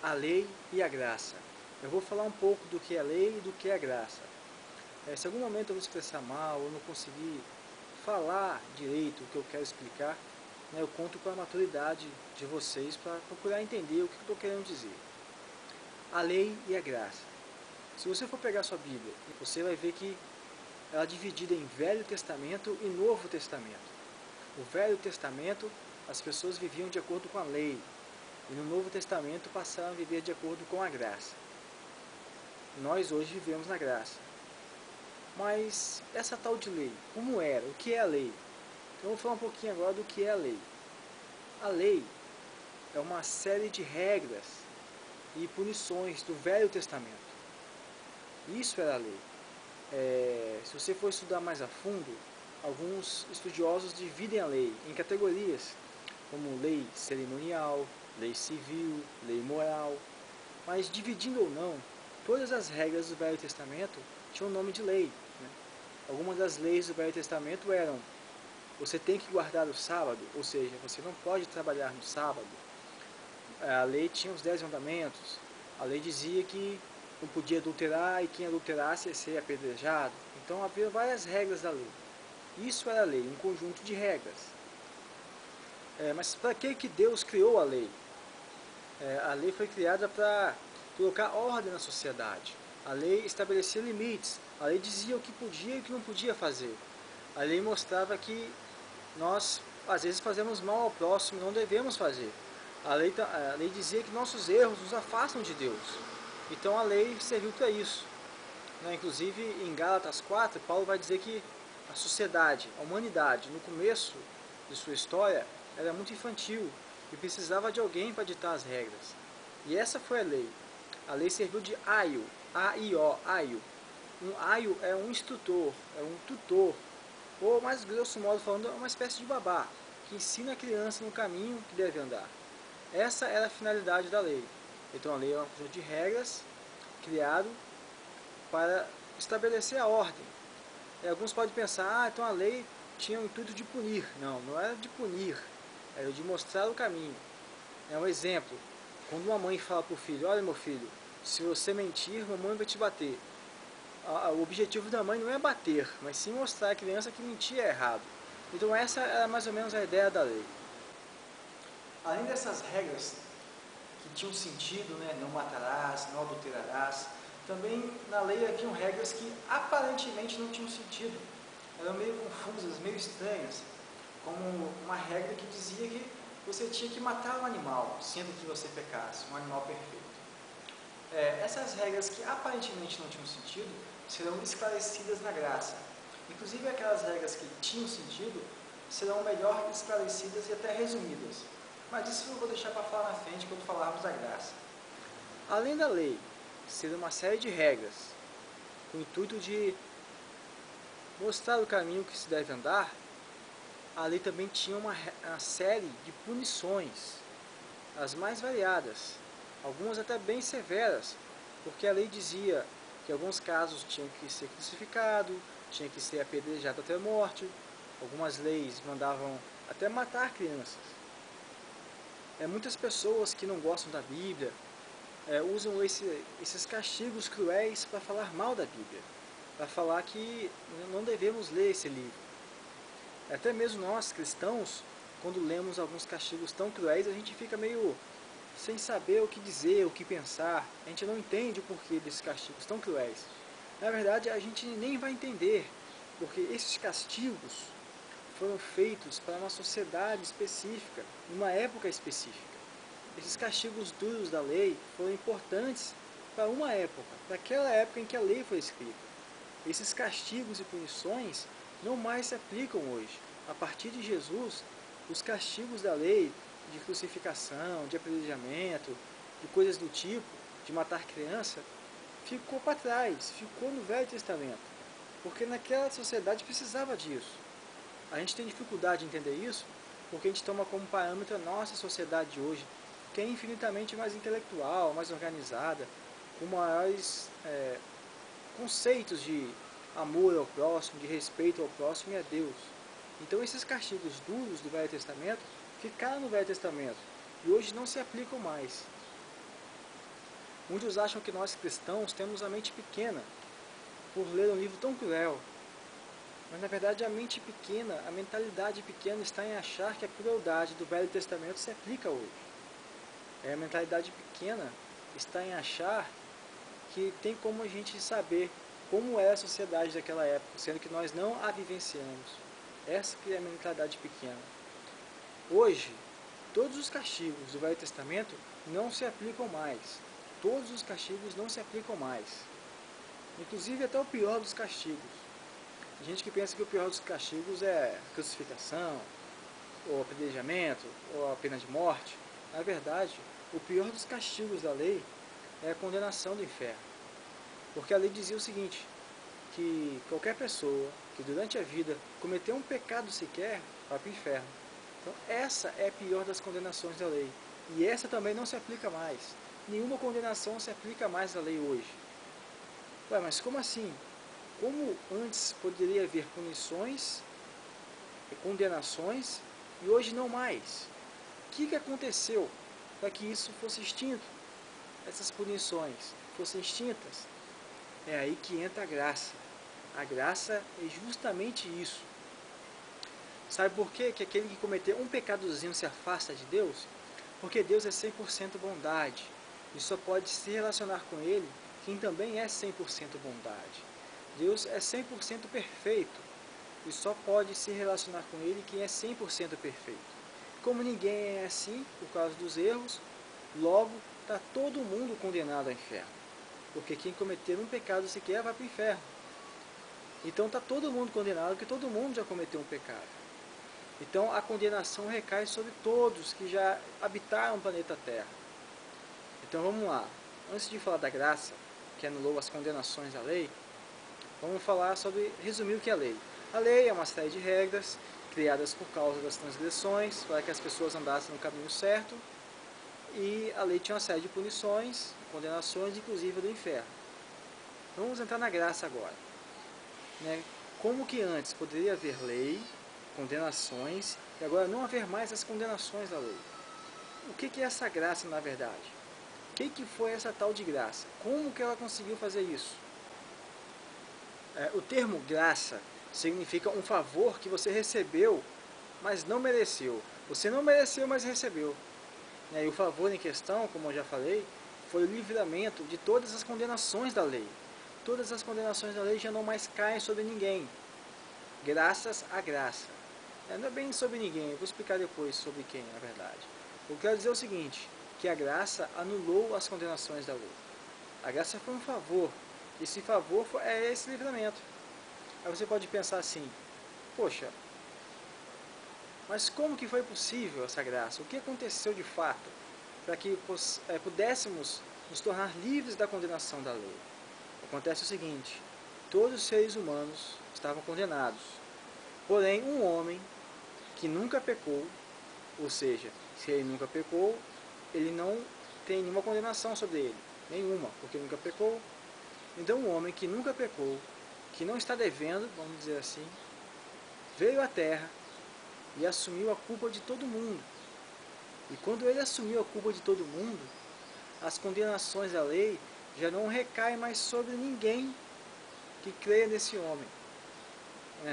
a lei e a graça. Eu vou falar um pouco do que é a lei e do que é a graça. Se em algum momento eu vou expressar mal, ou não conseguir falar direito o que eu quero explicar, eu conto com a maturidade de vocês para procurar entender o que eu estou querendo dizer. A lei e a graça. Se você for pegar sua Bíblia, você vai ver que ela é dividida em Velho Testamento e Novo Testamento. No Velho Testamento, as pessoas viviam de acordo com a lei, e no Novo Testamento passaram a viver de acordo com a graça. Nós hoje vivemos na graça. Mas essa tal de lei, como era? O que é a lei? Então eu vou falar um pouquinho agora do que é a lei. A lei é uma série de regras e punições do Velho Testamento. Isso era a lei. Se você for estudar mais a fundo, alguns estudiosos dividem a lei em categorias, como lei cerimonial, lei civil, lei moral. Mas dividindo ou não, todas as regras do Velho Testamento tinham o nome de lei. Algumas das leis do Velho Testamento eram: você tem que guardar o sábado, ou seja, você não pode trabalhar no sábado. A lei tinha os 10 mandamentos. A lei dizia que não podia adulterar e quem adulterasse ia ser apedrejado. Então havia várias regras da lei. Isso era a lei, um conjunto de regras. Mas para que Deus criou a lei? A lei foi criada para colocar ordem na sociedade. A lei estabelecia limites. A lei dizia o que podia e o que não podia fazer. A lei mostrava que nós, às vezes, fazemos mal ao próximo e não devemos fazer. A lei dizia que nossos erros nos afastam de Deus. Então a lei serviu para isso. Inclusive, em Gálatas 4, Paulo vai dizer que a sociedade, a humanidade, no começo de sua história, era muito infantil e precisava de alguém para ditar as regras. E essa foi a lei. A lei serviu de aio, A-I-O, aio. Um aio é um instrutor, é um tutor, ou mais grosso modo falando, é uma espécie de babá, que ensina a criança no caminho que deve andar. Essa era a finalidade da lei. Então a lei é um conjunto de regras criado para estabelecer a ordem. Alguns podem pensar, então a lei tinha o intuito de punir. Não, não era de punir, era de mostrar o caminho. É um exemplo. Quando uma mãe fala para o filho: olha, meu filho, se você mentir, mamãe vai te bater. O objetivo da mãe não é bater, mas sim mostrar à criança que mentir é errado. Então essa era mais ou menos a ideia da lei. Além dessas regras que tinham sentido, não matarás, não adulterarás, também na lei haviam regras que aparentemente não tinham sentido. Eram meio confusas, meio estranhas, como uma regra que dizia que você tinha que matar um animal, sendo que você pecasse, um animal perfeito. Essas regras que aparentemente não tinham sentido serão esclarecidas na graça. Inclusive aquelas regras que tinham sentido serão melhor esclarecidas e até resumidas. Mas isso eu vou deixar para falar na frente quando falarmos da graça. Além da lei ser uma série de regras com o intuito de mostrar o caminho que se deve andar, a lei também tinha uma série de punições, as mais variadas, algumas até bem severas, porque a lei dizia que em alguns casos tinha que ser crucificado, tinha que ser apedrejado até a morte. Algumas leis mandavam até matar crianças. Muitas pessoas que não gostam da Bíblia usam esses castigos cruéis para falar mal da Bíblia, para falar que não devemos ler esse livro. Até mesmo nós, cristãos, quando lemos alguns castigos tão cruéis, a gente fica meio sem saber o que dizer, o que pensar. A gente não entende o porquê desses castigos tão cruéis. Na verdade, a gente nem vai entender, porque esses castigos foram feitos para uma sociedade específica, numa época específica. Esses castigos duros da lei foram importantes para uma época, para aquela época em que a lei foi escrita. Esses castigos e punições não mais se aplicam hoje. A partir de Jesus, os castigos da lei, de crucificação, de apedrejamento, de coisas do tipo, de matar criança, ficou para trás, ficou no Velho Testamento, porque naquela sociedade precisava disso. A gente tem dificuldade em entender isso porque a gente toma como parâmetro a nossa sociedade de hoje, que é infinitamente mais intelectual, mais organizada, com maiores conceitos de amor ao próximo, de respeito ao próximo e a Deus. Então esses castigos duros do Velho Testamento ficaram no Velho Testamento e hoje não se aplicam mais. Muitos acham que nós cristãos temos a mente pequena por ler um livro tão cruel. Mas na verdade a mente pequena, a mentalidade pequena está em achar que a crueldade do Velho Testamento se aplica hoje. A mentalidade pequena está em achar que tem como a gente saber como era a sociedade daquela época, sendo que nós não a vivenciamos. Essa que é a mentalidade pequena. Hoje, todos os castigos do Velho Testamento não se aplicam mais. Todos os castigos não se aplicam mais. Inclusive até o pior dos castigos. Tem gente que pensa que o pior dos castigos é crucificação, ou apedrejamento, ou a pena de morte. Na verdade, o pior dos castigos da lei é a condenação do inferno. Porque a lei dizia o seguinte, que qualquer pessoa que durante a vida cometeu um pecado sequer, vai para o inferno. Então essa é a pior das condenações da lei. E essa também não se aplica mais. Nenhuma condenação se aplica mais à lei hoje. Ué, mas como assim? Como antes poderia haver punições e condenações e hoje não mais? O que aconteceu para que isso fosse extinto? Essas punições fossem extintas? É aí que entra a graça. A graça é justamente isso. Sabe por quê? Que aquele que cometeu um pecadozinho se afasta de Deus? Porque Deus é 100% bondade. E só pode se relacionar com Ele quem também é 100% bondade. Deus é 100% perfeito. E só pode se relacionar com Ele quem é 100% perfeito. Como ninguém é assim, por causa dos erros, logo está todo mundo condenado ao inferno. Porque quem cometer um pecado sequer vai para o inferno. Então está todo mundo condenado, porque todo mundo já cometeu um pecado. Então a condenação recai sobre todos que já habitaram o planeta Terra. Então vamos lá. Antes de falar da graça, que anulou as condenações da lei, vamos falar sobre, resumir o que é a lei. A lei é uma série de regras criadas por causa das transgressões, para que as pessoas andassem no caminho certo. E a lei tinha uma série de punições, condenações, inclusive do inferno. Vamos entrar na graça agora. Como que antes poderia haver lei, condenações, e agora não haver mais as condenações da lei? O que é essa graça na verdade? O que foi essa tal de graça? Como que ela conseguiu fazer isso? O termo graça significa um favor que você recebeu, mas não mereceu. Você não mereceu, mas recebeu. E o favor em questão, como eu já falei, foi o livramento de todas as condenações da lei. Todas as condenações da lei já não mais caem sobre ninguém, graças à graça. Não é bem sobre ninguém, eu vou explicar depois sobre quem, na verdade. Eu quero dizer o seguinte, que a graça anulou as condenações da lei. A graça foi um favor, esse favor é esse livramento. Aí você pode pensar assim, poxa, mas como que foi possível essa graça? O que aconteceu de fato para que pudéssemos nos tornar livres da condenação da lei? Acontece o seguinte, todos os seres humanos estavam condenados, porém um homem que nunca pecou, ou seja, se ele nunca pecou, ele não tem nenhuma condenação sobre ele, nenhuma, porque nunca pecou. Então um homem que nunca pecou, que não está devendo, vamos dizer assim, veio à Terra e assumiu a culpa de todo mundo. E quando ele assumiu a culpa de todo mundo, as condenações da lei já não recaem mais sobre ninguém que creia nesse homem.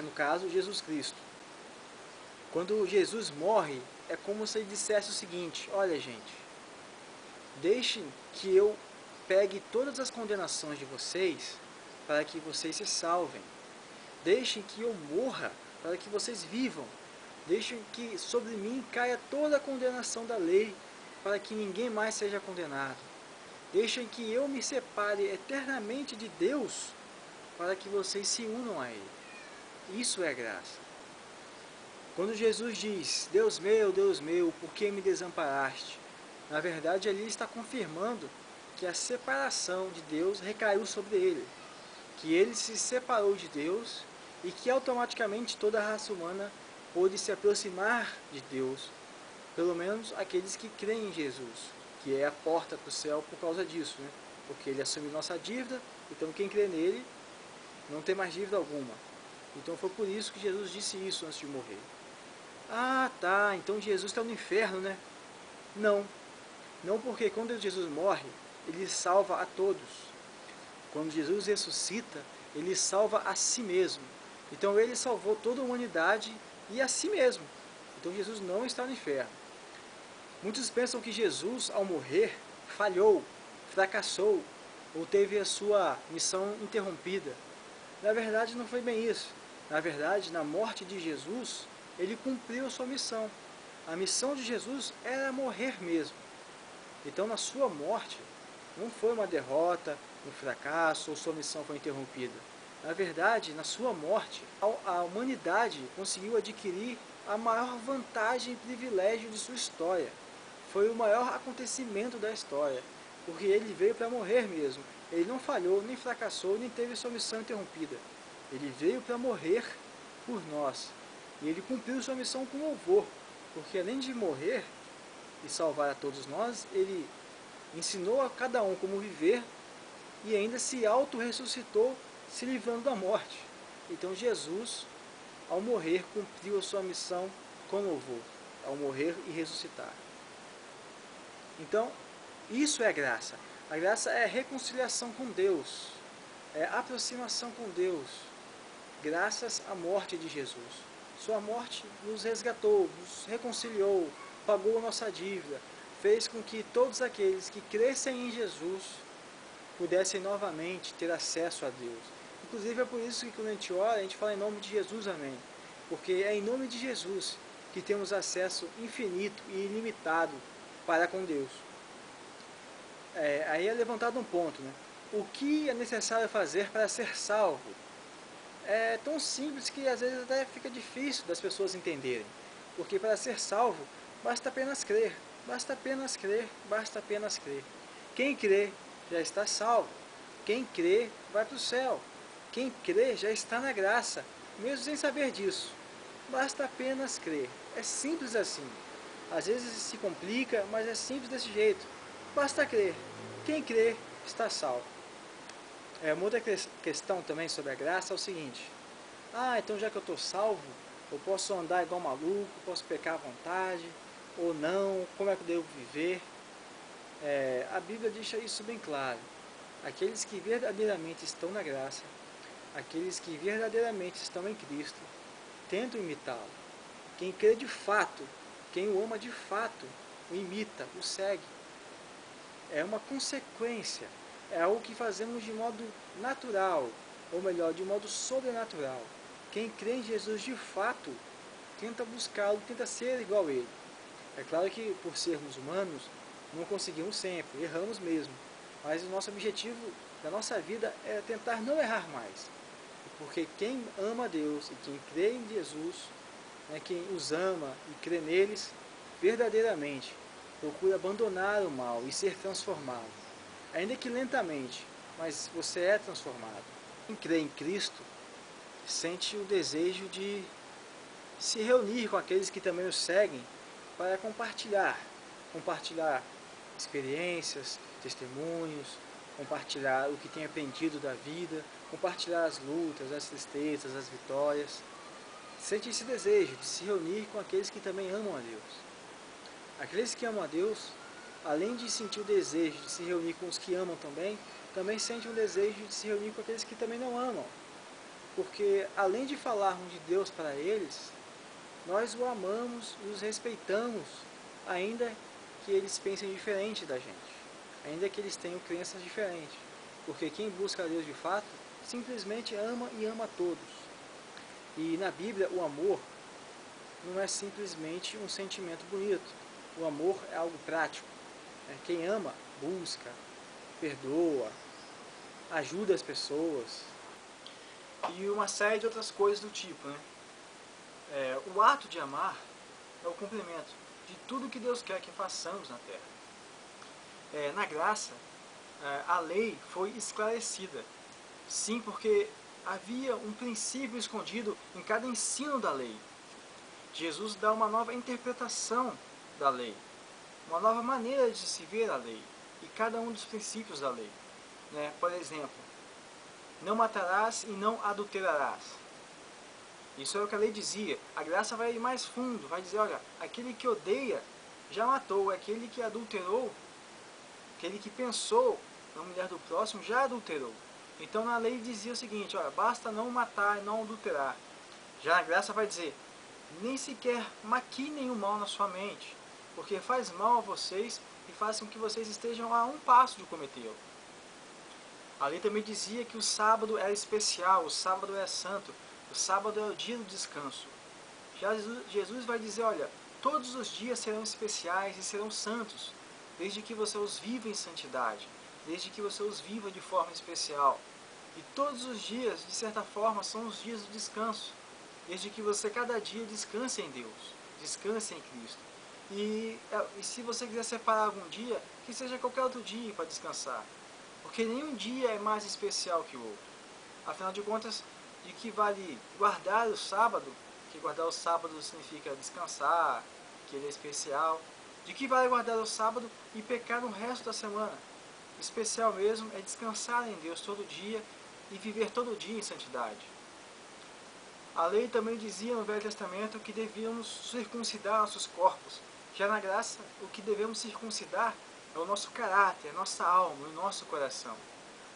No caso, Jesus Cristo. Quando Jesus morre, é como se ele dissesse o seguinte, olha gente, deixem que eu pegue todas as condenações de vocês para que vocês se salvem. Deixem que eu morra para que vocês vivam. Deixem que sobre mim caia toda a condenação da lei para que ninguém mais seja condenado. Deixem que eu me separe eternamente de Deus para que vocês se unam a Ele. Isso é graça. Quando Jesus diz, Deus meu, por que me desamparaste? Na verdade, ali ele está confirmando que a separação de Deus recaiu sobre ele. Que ele se separou de Deus e que automaticamente toda a raça humana pôde se aproximar de Deus. Pelo menos aqueles que creem em Jesus, que é a porta para o céu por causa disso, Porque ele assumiu nossa dívida, então quem crê nele não tem mais dívida alguma. Então foi por isso que Jesus disse isso antes de morrer. Ah, tá, então Jesus está no inferno, Não, porque quando Jesus morre, ele salva a todos. Quando Jesus ressuscita, ele salva a si mesmo. Então ele salvou toda a humanidade e a si mesmo. Então Jesus não está no inferno. Muitos pensam que Jesus, ao morrer, falhou, fracassou, ou teve a sua missão interrompida. Na verdade, não foi bem isso. Na verdade, na morte de Jesus, ele cumpriu a sua missão. A missão de Jesus era morrer mesmo. Então, na sua morte, não foi uma derrota, um fracasso, ou sua missão foi interrompida. Na verdade, na sua morte, a humanidade conseguiu adquirir a maior vantagem e privilégio de sua história. Foi o maior acontecimento da história, porque ele veio para morrer mesmo. Ele não falhou, nem fracassou, nem teve sua missão interrompida. Ele veio para morrer por nós. E ele cumpriu sua missão com louvor, porque além de morrer e salvar a todos nós, ele ensinou a cada um como viver e ainda se auto-ressuscitou, se livrando da morte. Então Jesus, ao morrer, cumpriu a sua missão com louvor, ao morrer e ressuscitar. Então, isso é graça. A graça é reconciliação com Deus, é aproximação com Deus, graças à morte de Jesus. Sua morte nos resgatou, nos reconciliou, pagou a nossa dívida, fez com que todos aqueles que crescem em Jesus pudessem novamente ter acesso a Deus. Inclusive é por isso que quando a gente ora, a gente fala em nome de Jesus, amém. Porque é em nome de Jesus que temos acesso infinito e ilimitado para com Deus. Aí é levantado um ponto, né? O que é necessário fazer para ser salvo? É tão simples que às vezes até fica difícil das pessoas entenderem. Porque para ser salvo, basta apenas crer, basta apenas crer, basta apenas crer. Quem crê já está salvo. Quem crê vai para o céu. Quem crê já está na graça, mesmo sem saber disso. Basta apenas crer. É simples assim. Às vezes se complica, mas é simples desse jeito. Basta crer. Quem crê está salvo. Uma outra questão também sobre a graça é o seguinte: então já que eu estou salvo, eu posso andar igual maluco, posso pecar à vontade, ou não, como é que eu devo viver? A Bíblia deixa isso bem claro. Aqueles que verdadeiramente estão na graça, aqueles que verdadeiramente estão em Cristo, tentam imitá-lo. Quem crê de fato, quem o ama de fato, o imita, o segue. É uma consequência, é algo que fazemos de modo natural, ou melhor, de modo sobrenatural. Quem crê em Jesus de fato, tenta buscá-lo, tenta ser igual a ele. É claro que por sermos humanos, não conseguimos sempre, erramos mesmo. Mas o nosso objetivo da nossa vida é tentar não errar mais. Porque quem ama a Deus e quem crê em Jesus, quem os ama e crê neles, verdadeiramente procura abandonar o mal e ser transformado. Ainda que lentamente, mas você é transformado. Quem crê em Cristo sente o desejo de se reunir com aqueles que também o seguem para compartilhar experiências, testemunhos, compartilhar o que tem aprendido da vida, compartilhar as lutas, as tristezas, as vitórias. Sente esse desejo de se reunir com aqueles que também amam a Deus. Aqueles que amam a Deus, além de sentir o desejo de se reunir com os que amam também sentem o desejo de se reunir com aqueles que também não amam. Porque além de falarmos de Deus para eles, nós o amamos e os respeitamos, ainda que eles pensem diferente da gente, ainda que eles tenham crenças diferentes. Porque quem busca a Deus de fato, simplesmente ama e ama a todos. E na Bíblia, o amor não é simplesmente um sentimento bonito. O amor é algo prático. Quem ama, busca, perdoa, ajuda as pessoas e uma série de outras coisas do tipo. O ato de amar é o cumprimento de tudo que Deus quer que façamos na Terra. Na graça, a lei foi esclarecida. Sim, porque havia um princípio escondido em cada ensino da lei. Jesus dá uma nova interpretação da lei, uma nova maneira de se ver a lei e cada um dos princípios da lei. Por exemplo, não matarás e não adulterarás. Isso é o que a lei dizia. A graça vai ir mais fundo, vai dizer, olha, aquele que odeia já matou, aquele que adulterou aquele que pensou na mulher do próximo já adulterou. Então na lei dizia o seguinte, olha, basta não matar e não adulterar. Já na graça vai dizer, nem sequer maquinem o mal na sua mente, porque faz mal a vocês e faz com que vocês estejam a um passo de cometê-lo. A lei também dizia que o sábado era especial, o sábado é santo, o sábado é o dia do descanso. Já Jesus vai dizer, olha, todos os dias serão especiais e serão santos, desde que você os viva em santidade, desde que você os viva de forma especial. E todos os dias, de certa forma, são os dias do descanso, desde que você cada dia descanse em Deus, descanse em Cristo. E se você quiser separar algum dia, que seja qualquer outro dia para descansar, porque nenhum dia é mais especial que o outro. Afinal de contas, de que vale guardar o sábado, que guardar o sábado significa descansar, que ele é especial. De que vale guardar o sábado e pecar no resto da semana? O especial mesmo é descansar em Deus todo dia e viver todo dia em santidade. A lei também dizia no Velho Testamento que devíamos circuncidar nossos corpos. Já na graça, o que devemos circuncidar é o nosso caráter, a nossa alma, o nosso coração.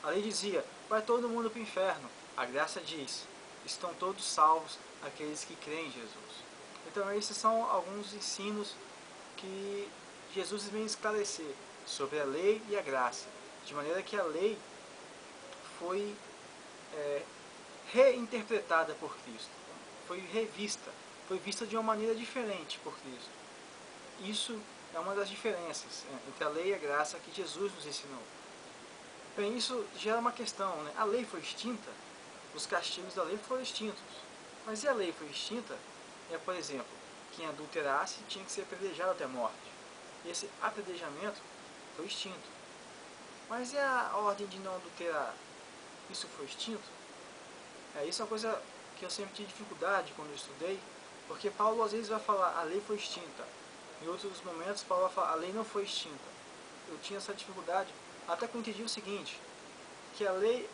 A lei dizia, vai todo mundo para o inferno. A graça diz, estão todos salvos aqueles que creem em Jesus. Então esses são alguns ensinos que Jesus vem esclarecer sobre a lei e a graça. De maneira que a lei foi reinterpretada por Cristo, foi revista, foi vista de uma maneira diferente por Cristo. Isso é uma das diferenças entre a lei e a graça que Jesus nos ensinou. Bem, isso gera uma questão, né? A lei foi extinta, os castigos da lei foram extintos, mas e a lei foi extinta? Por exemplo, quem adulterasse tinha que ser apedrejado até a morte. E esse apedrejamento foi extinto. Mas e a ordem de não adulterar? Isso foi extinto? Isso é uma coisa que eu sempre tive dificuldade quando eu estudei, porque Paulo às vezes vai falar, a lei foi extinta. Em outros momentos, Paulo vai falar, a lei não foi extinta. Eu tinha essa dificuldade, até que eu entendi o seguinte, que a lei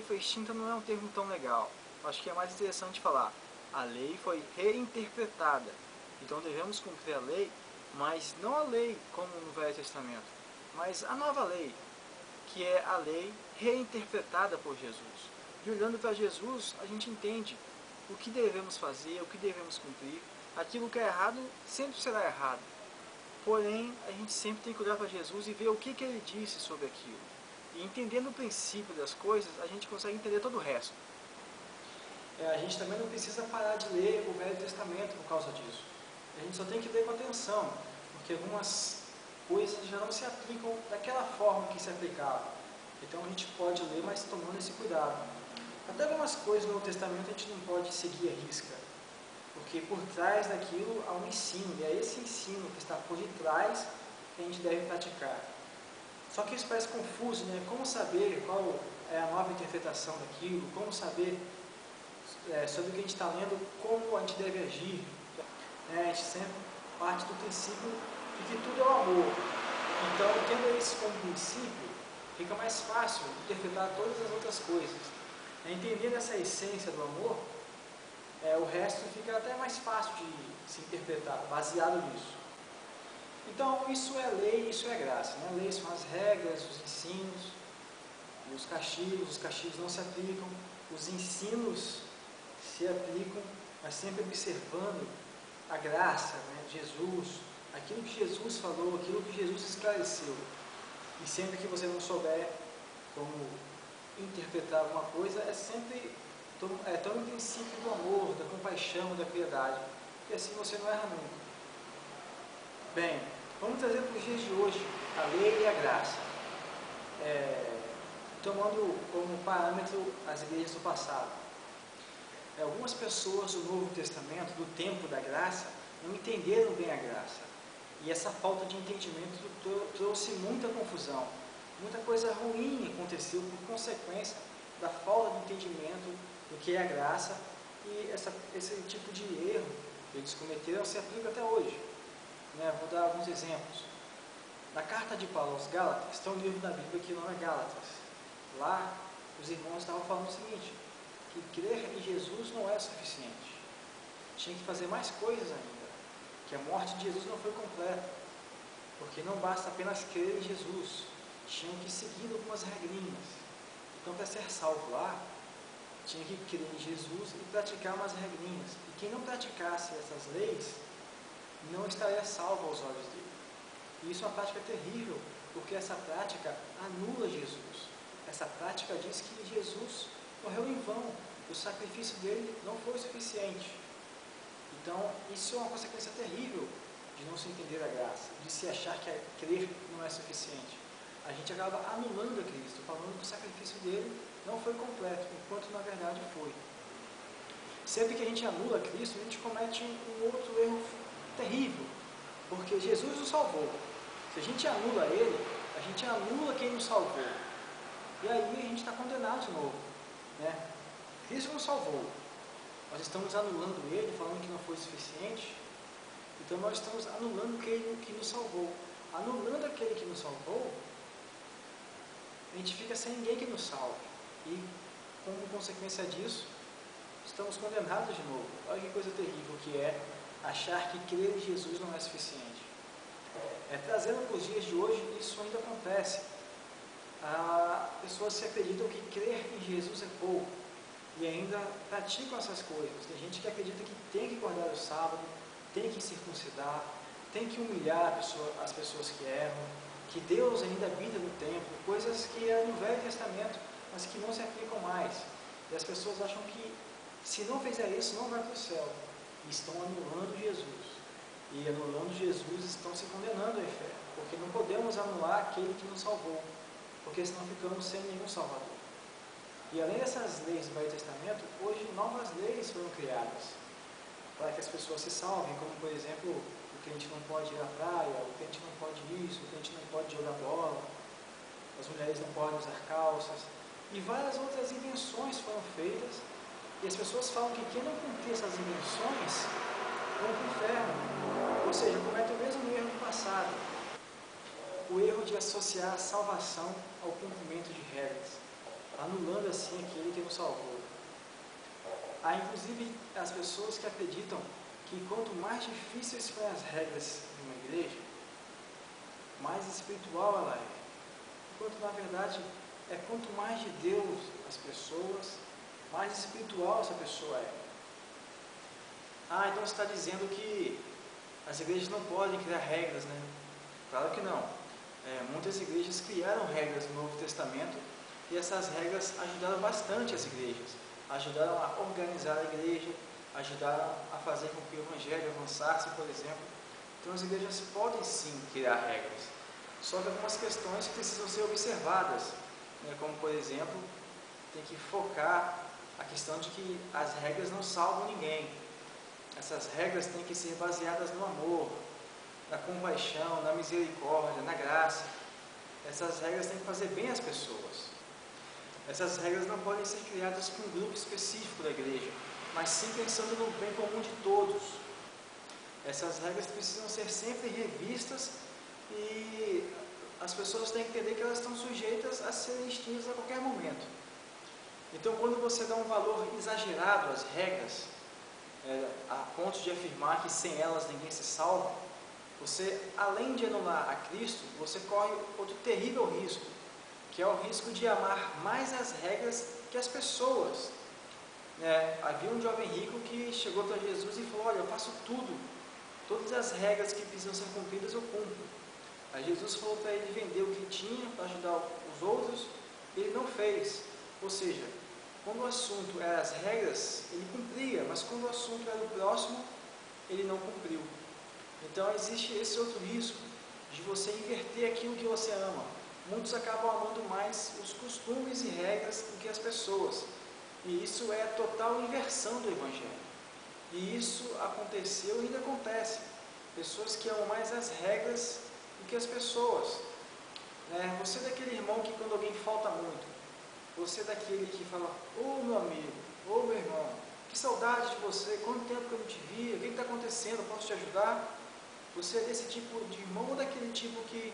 foi extinta não é um termo tão legal. Eu acho que é mais interessante falar, a lei foi reinterpretada. Então devemos cumprir a lei, mas não a lei como no Velho Testamento, mas a nova lei, que é a lei reinterpretada por Jesus. E olhando para Jesus, a gente entende o que devemos fazer, o que devemos cumprir. Aquilo que é errado sempre será errado. Porém, a gente sempre tem que olhar para Jesus e ver o que ele disse sobre aquilo. E entendendo o princípio das coisas, a gente consegue entender todo o resto. A gente também não precisa parar de ler o Velho Testamento por causa disso. A gente só tem que ler com atenção, porque algumas coisas já não se aplicam daquela forma que se aplicava. Então a gente pode ler, mas tomando esse cuidado. Até algumas coisas no Novo Testamento a gente não pode seguir a risca, porque por trás daquilo há um ensino, e é esse ensino que está por detrás que a gente deve praticar. Só que isso parece confuso, né? Como saber qual é a nova interpretação daquilo, como saber sobre o que a gente está lendo, como a gente deve agir. A gente sempre parte do princípio de que tudo é o amor. Então, tendo isso como princípio, fica mais fácil interpretar todas as outras coisas. Entendendo essa essência do amor, o resto fica até mais fácil de se interpretar, baseado nisso. Então, isso é lei, isso é graça. Né? A lei são as regras, os ensinos, e os castigos não se aplicam, os ensinos se aplicam, mas sempre observando a graça, né, de Jesus, aquilo que Jesus falou, aquilo que Jesus esclareceu. E sempre que você não souber como interpretar alguma coisa, tome o princípio do amor, da compaixão, da piedade, e assim você não erra nunca. Bem, vamos trazer para os dias de hoje a lei e a graça, tomando como parâmetro as igrejas do passado. Algumas pessoas do Novo Testamento, do tempo da graça, não entenderam bem a graça. E essa falta de entendimento trouxe muita confusão. Muita coisa ruim aconteceu por consequência da falta de entendimento do que é a graça. E esse tipo de erro que eles cometeram se aplica até hoje. Vou dar alguns exemplos. Na carta de Paulo aos Gálatas, tem um livro da Bíblia que não é Gálatas. Lá, os irmãos estavam falando o seguinte, que crer em Jesus não é suficiente. Tinha que fazer mais coisas ainda. Que a morte de Jesus não foi completa. Porque porque não basta apenas crer em Jesus, tinham que seguir algumas regrinhas. Então, para ser salvo lá, tinha que crer em Jesus e praticar umas regrinhas. E quem não praticasse essas leis, não estaria salvo aos olhos dele. E isso é uma prática terrível, porque essa prática anula Jesus. Essa prática diz que Jesus morreu em vão, o sacrifício dele não foi suficiente. Então, isso é uma consequência terrível de não se entender a graça, de se achar que crer não é suficiente. A gente acaba anulando a Cristo, falando que o sacrifício dele não foi completo, enquanto na verdade foi. Sempre que a gente anula Cristo, a gente comete um outro erro terrível, porque Jesus nos salvou. Se a gente anula ele, a gente anula quem nos salvou. E aí a gente está condenado de novo, né? Cristo nos salvou. Nós estamos anulando ele, falando que não foi suficiente. Então nós estamos anulando aquele que nos salvou. Anulando aquele que nos salvou, a gente fica sem ninguém que nos salve. E, como consequência disso, estamos condenados de novo. Olha que coisa terrível que é achar que crer em Jesus não é suficiente. Trazendo para os dias de hoje, isso ainda acontece. Pessoas se acreditam que crer em Jesus é pouco e ainda praticam essas coisas. Tem gente que acredita que tem que guardar o sábado, tem que circuncidar, tem que humilhar as pessoas que erram, que Deus ainda habita no templo, coisas que eram no Velho Testamento, mas que não se aplicam mais. E as pessoas acham que se não fizer isso, não vai para o céu. E estão anulando Jesus. E anulando Jesus, estão se condenando ao inferno, porque não podemos anular aquele que nos salvou, porque senão ficamos sem nenhum Salvador. E além dessas leis do Velho Testamento, hoje novas leis foram criadas para que as pessoas se salvem, como por exemplo, o crente não pode ir à praia, o crente não pode isso, o crente não pode jogar bola, as mulheres não podem usar calças, e várias outras invenções foram feitas, e as pessoas falam que quem não cumprir essas invenções vão para o inferno, ou seja, comete o mesmo erro do passado, o erro de associar a salvação ao cumprimento de regras, anulando assim aquele que nos salvou. Há inclusive as pessoas que acreditam que quanto mais difíceis forem as regras de uma igreja, mais espiritual ela é. Enquanto na verdade quanto mais de Deus as pessoas, mais espiritual essa pessoa é. Então você está dizendo que as igrejas não podem criar regras, né? Claro que não. Muitas igrejas criaram regras no Novo Testamento e essas regras ajudaram bastante as igrejas. Ajudaram a organizar a igreja, ajudaram a fazer com que o evangelho avançasse, por exemplo. Então as igrejas podem sim criar regras, só que algumas questões precisam ser observadas, né? Como por exemplo, tem que focar a questão de que as regras não salvam ninguém. Essas regras têm que ser baseadas no amor, na compaixão, na misericórdia, na graça. Essas regras têm que fazer bem às pessoas. Essas regras não podem ser criadas para um grupo específico da igreja, mas sim pensando no bem comum de todos. Essas regras precisam ser sempre revistas e as pessoas têm que entender que elas estão sujeitas a serem extintas a qualquer momento. Então, quando você dá um valor exagerado às regras, a ponto de afirmar que sem elas ninguém se salva, você, além de anular a Cristo, você corre outro terrível risco, que é o risco de amar mais as regras que as pessoas. Havia um jovem rico que chegou para Jesus e falou: olha, eu faço tudo, todas as regras que precisam ser cumpridas eu cumpro. Aí Jesus falou para ele vender o que tinha para ajudar os outros, ele não fez. Ou seja, quando o assunto era as regras, ele cumpria, mas quando o assunto era o próximo, ele não cumpriu. Então existe esse outro risco de você inverter aquilo que você ama. Muitos acabam amando mais os costumes e regras do que as pessoas. E isso é a total inversão do Evangelho. E isso aconteceu e ainda acontece. Pessoas que amam mais as regras do que as pessoas. Você é daquele irmão que quando alguém falta muito, você é daquele que fala: ô meu amigo, ô meu irmão, que saudade de você, quanto tempo que eu não te vi, o que está acontecendo, posso te ajudar? Você é desse tipo de irmão ou daquele tipo que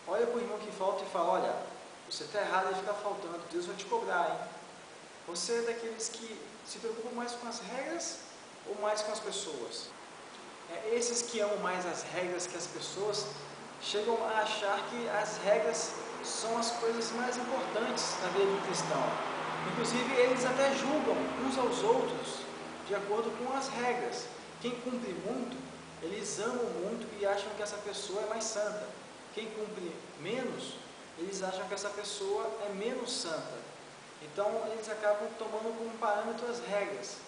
olha para o irmão que falta e fala: olha, você está errado de ficar faltando, Deus vai te cobrar, hein? Você é daqueles que se preocupam mais com as regras ou mais com as pessoas? Esses que amam mais as regras que as pessoas chegam a achar que as regras são as coisas mais importantes na vida do cristão. Inclusive, eles até julgam uns aos outros de acordo com as regras. Quem cumpre muito, eles amam muito e acham que essa pessoa é mais santa. Quem cumpre menos, eles acham que essa pessoa é menos santa. Então, eles acabam tomando como parâmetro as regras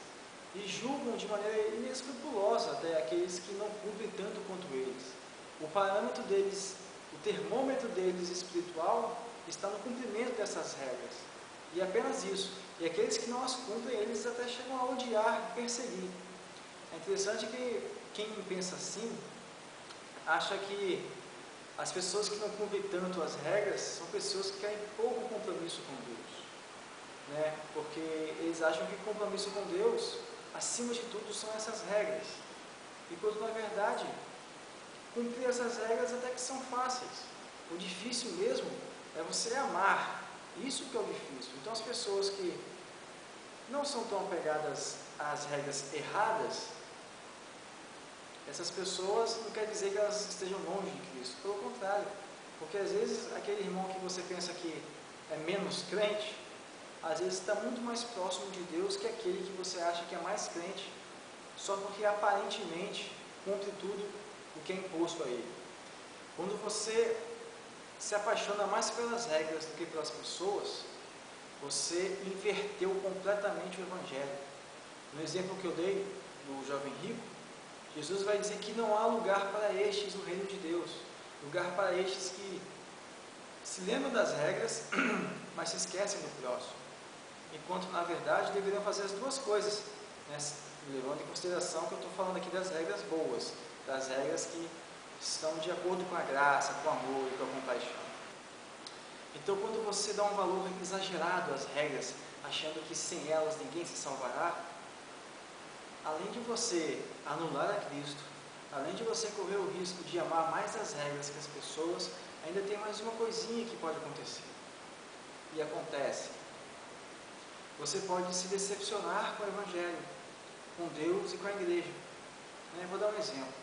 e julgam de maneira inescrupulosa até aqueles que não cumprem tanto quanto eles. O parâmetro deles, o termômetro deles espiritual está no cumprimento dessas regras. E apenas isso. E aqueles que não as cumprem, eles até chegam a odiar e perseguir. É interessante que quem pensa assim, acha que as pessoas que não cumprem tanto as regras são pessoas que querem pouco compromisso com Deus, né? Porque eles acham que compromisso com Deus, acima de tudo, são essas regras. Enquanto, na verdade, cumprir essas regras até que são fáceis. O difícil mesmo é você amar. Isso que é o difícil. Então, as pessoas que não são tão apegadas às regras erradas, essas pessoas não quer dizer que elas estejam longe de Cristo. Pelo contrário. Porque, às vezes, aquele irmão que você pensa que é menos crente, às vezes está muito mais próximo de Deus que aquele que você acha que é mais crente, só porque aparentemente cumpre tudo o que é imposto a ele. Quando você se apaixona mais pelas regras do que pelas pessoas, você inverteu completamente o Evangelho. No exemplo que eu dei do jovem rico, Jesus vai dizer que não há lugar para estes no reino de Deus, lugar para estes que se lembram das regras, mas se esquecem do próximo, enquanto na verdade deveriam fazer as duas coisas, né? Levando em consideração que eu estou falando aqui das regras boas, das regras que estão de acordo com a graça, com o amor e com a compaixão. Então, quando você dá um valor exagerado às regras, achando que sem elas ninguém se salvará, além de você anular a Cristo, além de você correr o risco de amar mais as regras que as pessoas, ainda tem mais uma coisinha que pode acontecer. E acontece. Você pode se decepcionar com o Evangelho, com Deus e com a igreja. Vou dar um exemplo.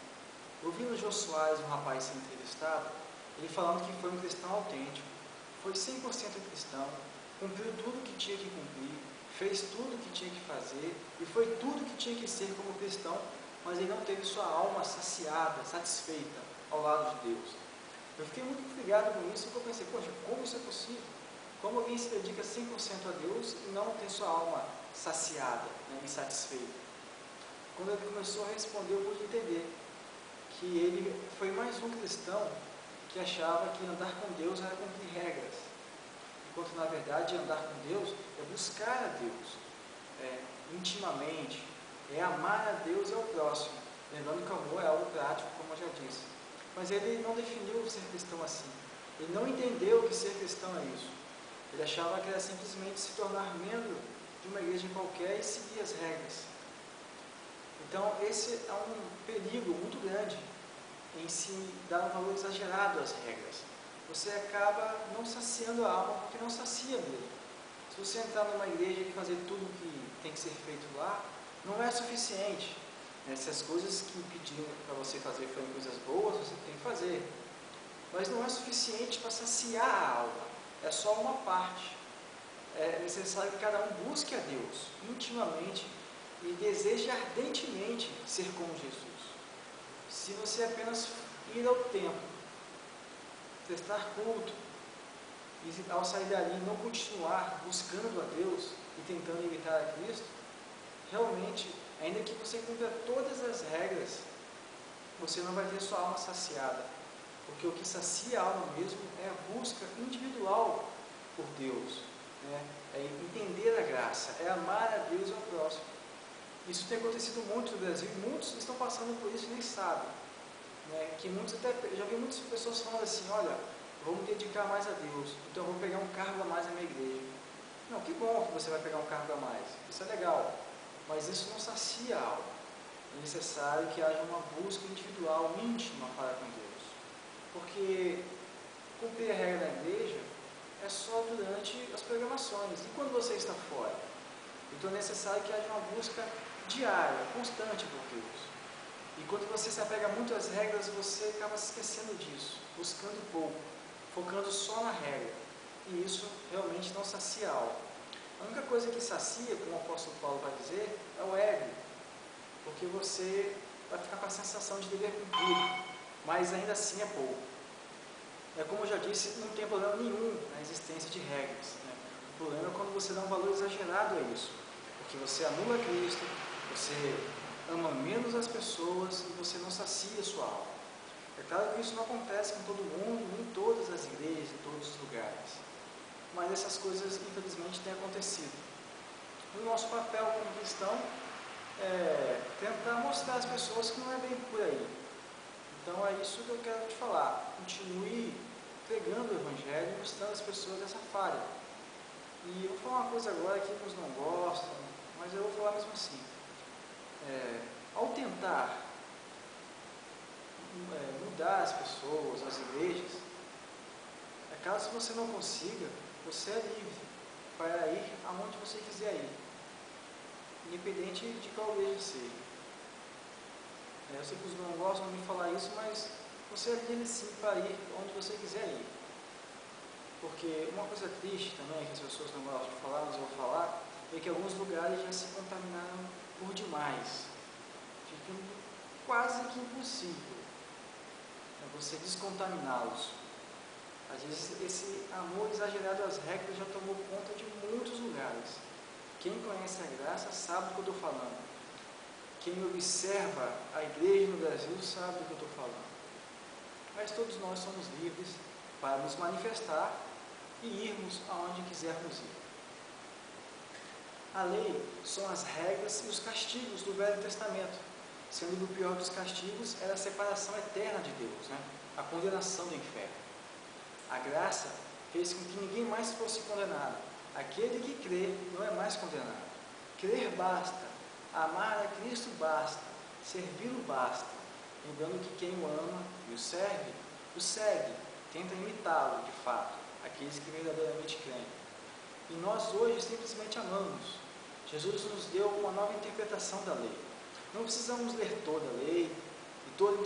Eu vi no Jô Soares um rapaz sendo entrevistado, ele falando que foi um cristão autêntico, foi 100% cristão, cumpriu tudo que tinha que cumprir, fez tudo que tinha que fazer e foi tudo que tinha que ser como cristão, mas ele não teve sua alma saciada, satisfeita ao lado de Deus. Eu fiquei muito intrigado com isso, porque eu pensei, poxa, como isso é possível? Como alguém se dedica 100% a Deus e não tem sua alma saciada, né, e satisfeita? Quando ele começou a responder, eu pude entender que ele foi mais um cristão que achava que andar com Deus era cumprir regras, enquanto na verdade andar com Deus é buscar a Deus intimamente, é amar a Deus e ao próximo, lembrando que o amor é algo prático, como eu já disse. Mas ele não definiu ser cristão assim, ele não entendeu que ser cristão é isso. Ele achava que era simplesmente se tornar membro de uma igreja qualquer e seguir as regras. Então, esse é um perigo muito grande em se dar um valor exagerado às regras. Você acaba não saciando a alma, porque não sacia mesmo. Se você entrar numa igreja e fazer tudo o que tem que ser feito lá, não é suficiente. Se as coisas que pediram para você fazer forem coisas boas, você tem que fazer. Mas não é suficiente para saciar a alma. É só uma parte. É necessário que cada um busque a Deus intimamente e deseje ardentemente ser como Jesus. Se você apenas ir ao templo, prestar culto, e ao sair dali não continuar buscando a Deus e tentando imitar a Cristo, realmente, ainda que você cumpra todas as regras, você não vai ter sua alma saciada, porque o que sacia a alma mesmo é a busca individual por Deus, né? É entender a graça, é amar a Deus e ao próximo. Isso tem acontecido muito no Brasil e muitos estão passando por isso e nem sabem, né? Que muitos até, já vi muitas pessoas falando assim, olha, vou me dedicar mais a Deus, então eu vou pegar um cargo a mais na minha igreja. Não, que bom que você vai pegar um cargo a mais, isso é legal, mas isso não sacia a alma. É necessário que haja uma busca individual, íntima para com Deus, porque cumprir a regra da igreja é só durante as programações, e quando você está fora? Então é necessário que haja uma busca diária, constante por Deus. E quando você se apega muito às regras, você acaba se esquecendo disso, buscando pouco, focando só na regra. E isso realmente não sacia a alma. A única coisa que sacia, como o apóstolo Paulo vai dizer, é o ego. Porque você vai ficar com a sensação de dever cumprir, mas ainda assim é pouco. É como eu já disse, não tem problema nenhum na existência de regras, né? O problema é quando você dá um valor exagerado a isso, porque você anula Cristo, você ama menos as pessoas e você não sacia a sua alma. É claro que isso não acontece com todo mundo, nem em todas as igrejas, em todos os lugares, mas essas coisas infelizmente têm acontecido. O nosso papel como cristão é tentar mostrar às pessoas que não é bem por aí. Então é isso que eu quero te falar. Continue pregando o Evangelho e mostrando às pessoas essa falha. E eu vou falar uma coisa agora que uns não gostam, mas eu vou falar mesmo assim. Ao tentar mudar as pessoas, as igrejas, caso você não consiga, você é livre para ir aonde você quiser ir, independente de qual igreja seja. Eu sei que os não gostam de me falar isso, mas você é livre sim para ir onde você quiser ir. Porque uma coisa triste também, que as pessoas não gostam de falar, mas eu vou falar, é que alguns lugares já se contaminaram por demais, ficando quase que impossível você descontaminá-los. Às vezes esse amor exagerado às regras já tomou conta de muitos lugares. Quem conhece a graça sabe do que eu estou falando. Quem observa a igreja no Brasil sabe do que eu estou falando. Mas todos nós somos livres para nos manifestar e irmos aonde quisermos ir. A lei são as regras e os castigos do Velho Testamento, sendo que o pior dos castigos era a separação eterna de Deus, né? A condenação do inferno. A graça fez com que ninguém mais fosse condenado. Aquele que crê não é mais condenado. Crer basta, amar a Cristo basta, servi-lo basta, lembrando que quem o ama e o segue, tenta imitá-lo de fato, aqueles que verdadeiramente creem. E nós hoje simplesmente amamos. Jesus nos deu uma nova interpretação da lei. Não precisamos ler toda a lei e toda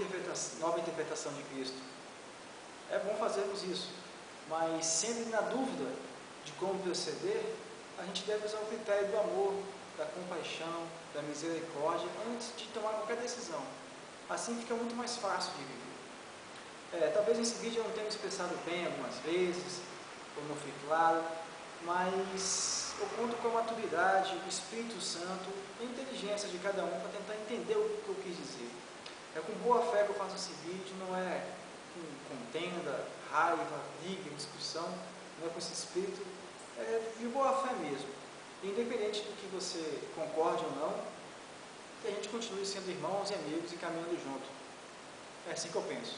nova interpretação de Cristo. É bom fazermos isso, mas sempre na dúvida de como proceder, a gente deve usar o critério do amor, da compaixão, da misericórdia, antes de tomar qualquer decisão. Assim fica muito mais fácil de viver. Talvez nesse vídeo eu não tenha me expressado bem algumas vezes, ou não fui claro, mas eu conto com a maturidade, o Espírito Santo e a inteligência de cada um para tentar entender o que eu quis dizer. É com boa fé que eu faço esse vídeo, não é com contenda, raiva, briga, discussão, não é com esse espírito, é de boa fé mesmo. Independente do que você concorde ou não, que a gente continue sendo irmãos e amigos e caminhando junto. É assim que eu penso.